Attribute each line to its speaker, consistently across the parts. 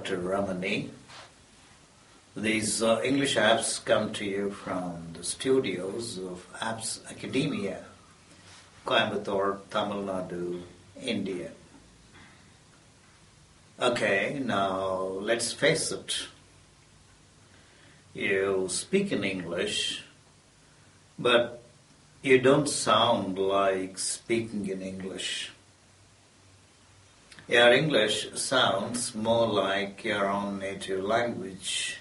Speaker 1: Dr. Ramani. These English apps come to you from the studios of Apps Academia, Coimbatore, Tamil Nadu, India. Okay, now let's face it. You speak in English, but you don't sound like speaking in English. Your English sounds more like your own native language.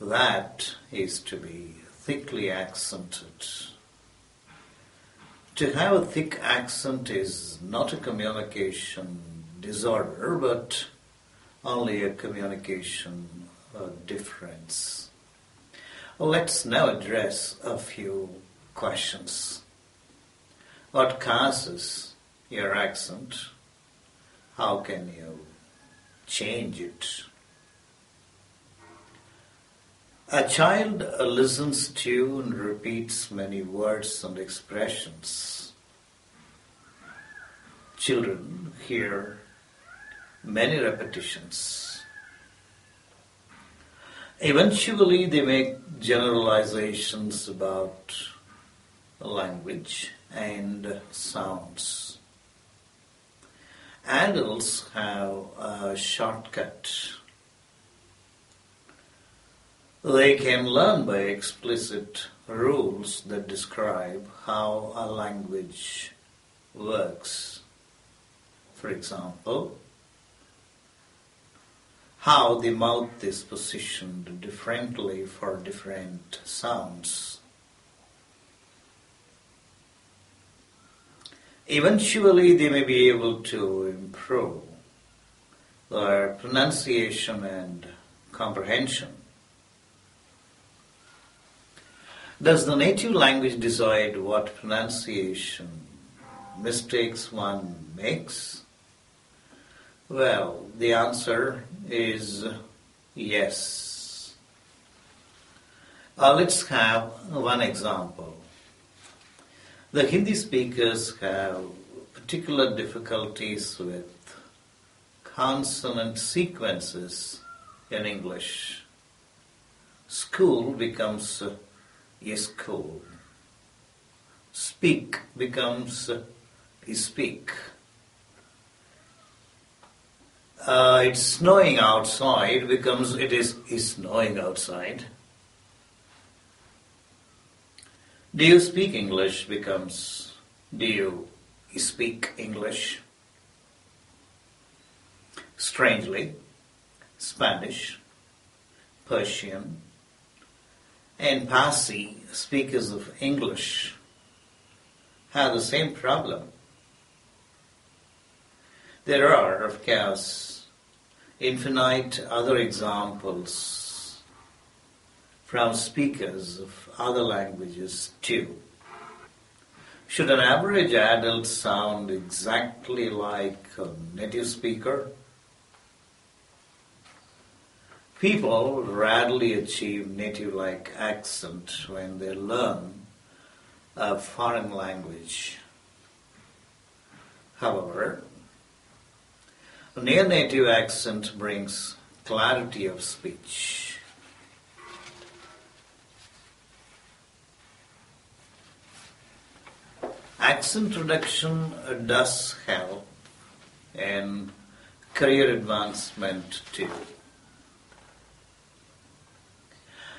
Speaker 1: That is to be thickly accented. To have a thick accent is not a communication disorder, but only a communication difference. Let's now address a few questions. What causes your accent? How can you change it? A child listens to and repeats many words and expressions. Children hear many repetitions. Eventually, they make generalizations about language and sounds. Adults have a shortcut. They can learn by explicit rules that describe how a language works. For example, how the mouth is positioned differently for different sounds. Eventually, they may be able to improve their pronunciation and comprehension. Does the native language decide what pronunciation mistakes one makes? Well, the answer is yes. Let's have one example. The Hindi speakers have particular difficulties with consonant sequences in English. School becomes school. Speak becomes speak. It's snowing outside becomes it is snowing outside. Do you speak English becomes do you speak English? Strangely, Spanish, Persian, and Parsi speakers of English have the same problem. There are, of course, infinite other examples from speakers of other languages too. Should an average adult sound exactly like a native speaker? People rarely achieve native-like accent when they learn a foreign language. However, a near-native accent brings clarity of speech. Accent reduction does help in career advancement too.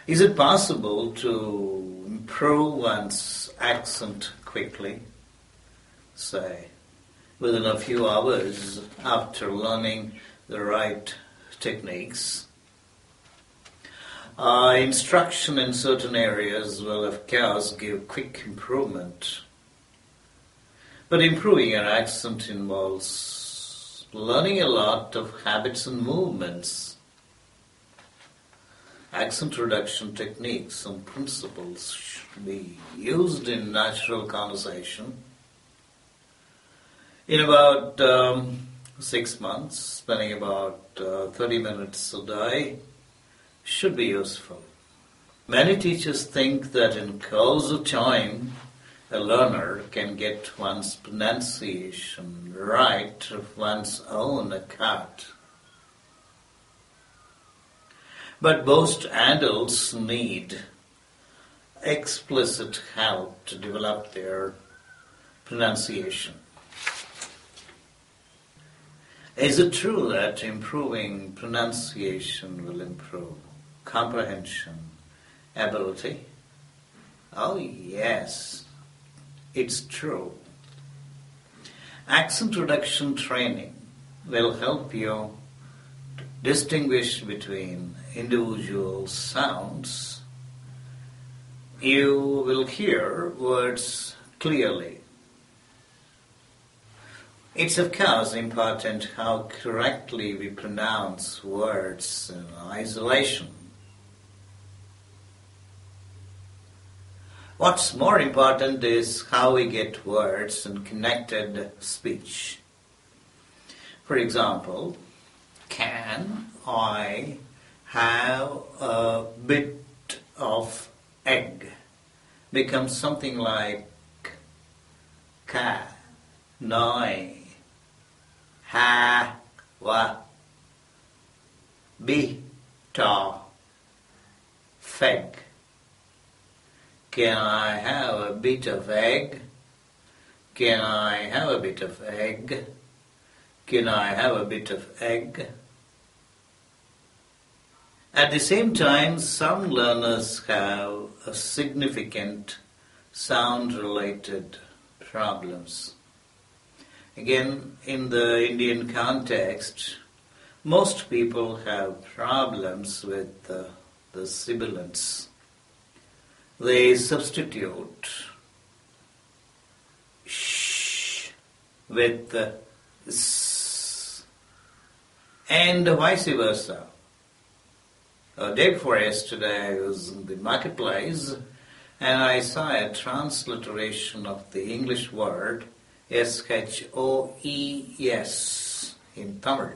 Speaker 1: Is it possible to improve one's accent quickly, say, within a few hours after learning the right techniques? Instruction in certain areas will, of course, give quick improvement. But improving your accent involves learning a lot of habits and movements. Accent reduction techniques and principles should be used in natural conversation. In about 6 months, spending about 30 minutes a day should be useful. Many teachers think that in course of time, a learner can get one's pronunciation right of one's own accord. But most adults need explicit help to develop their pronunciation. Is it true that improving pronunciation will improve comprehension ability? Oh yes, it's true. Accent reduction training will help you to distinguish between individual sounds. You will hear words clearly. It's of course important how correctly we pronounce words in isolation. What's more important is how we get words in connected speech. For example, can I have a bit of egg? Becomes something like can I have a bit of egg? Can I have a bit of egg? Can I have a bit of egg? Can I have a bit of egg? At the same time, some learners have a significant sound-related problems. Again, in the Indian context, most people have problems with the sibilants. They substitute sh with s, and vice versa. Day before yesterday, I was in the marketplace and I saw a transliteration of the English word SHOES in Tamil.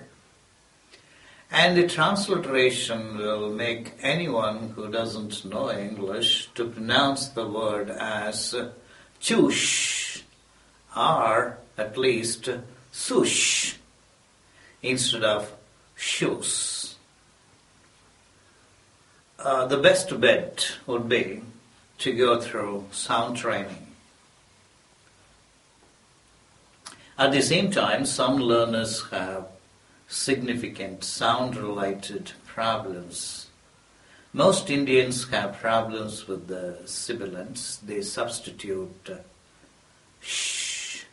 Speaker 1: And the transliteration will make anyone who doesn't know English to pronounce the word as choosh or at least sush instead of shoes. The best bet would be to go through sound training. At the same time, some learners have significant sound-related problems. Most Indians have problems with the sibilants. They substitute sh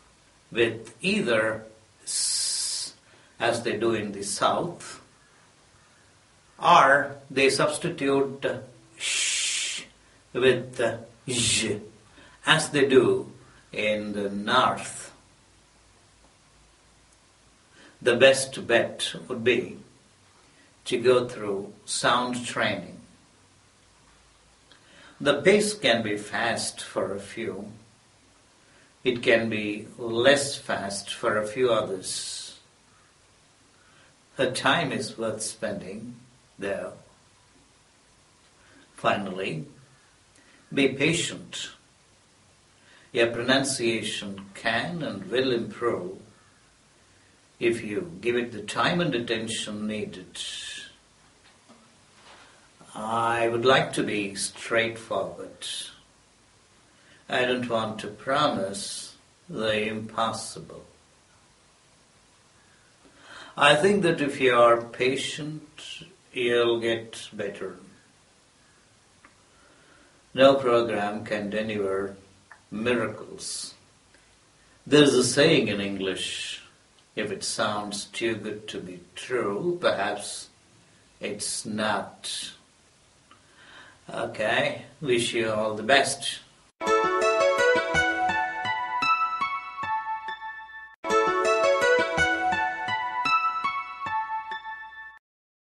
Speaker 1: with either s, as they do in the south, or they substitute sh with j, as they do in the north. The best bet would be to go through sound training. The pace can be fast for a few. It can be less fast for a few others. The time is worth spending there. Finally, be patient. Your pronunciation can and will improve if you give it the time and attention needed. I would like to be straightforward. I don't want to promise the impossible. I think that if you are patient, you'll get better. No program can deliver miracles. There's a saying in English, if it sounds too good to be true, perhaps it's not. Okay, wish you all the best.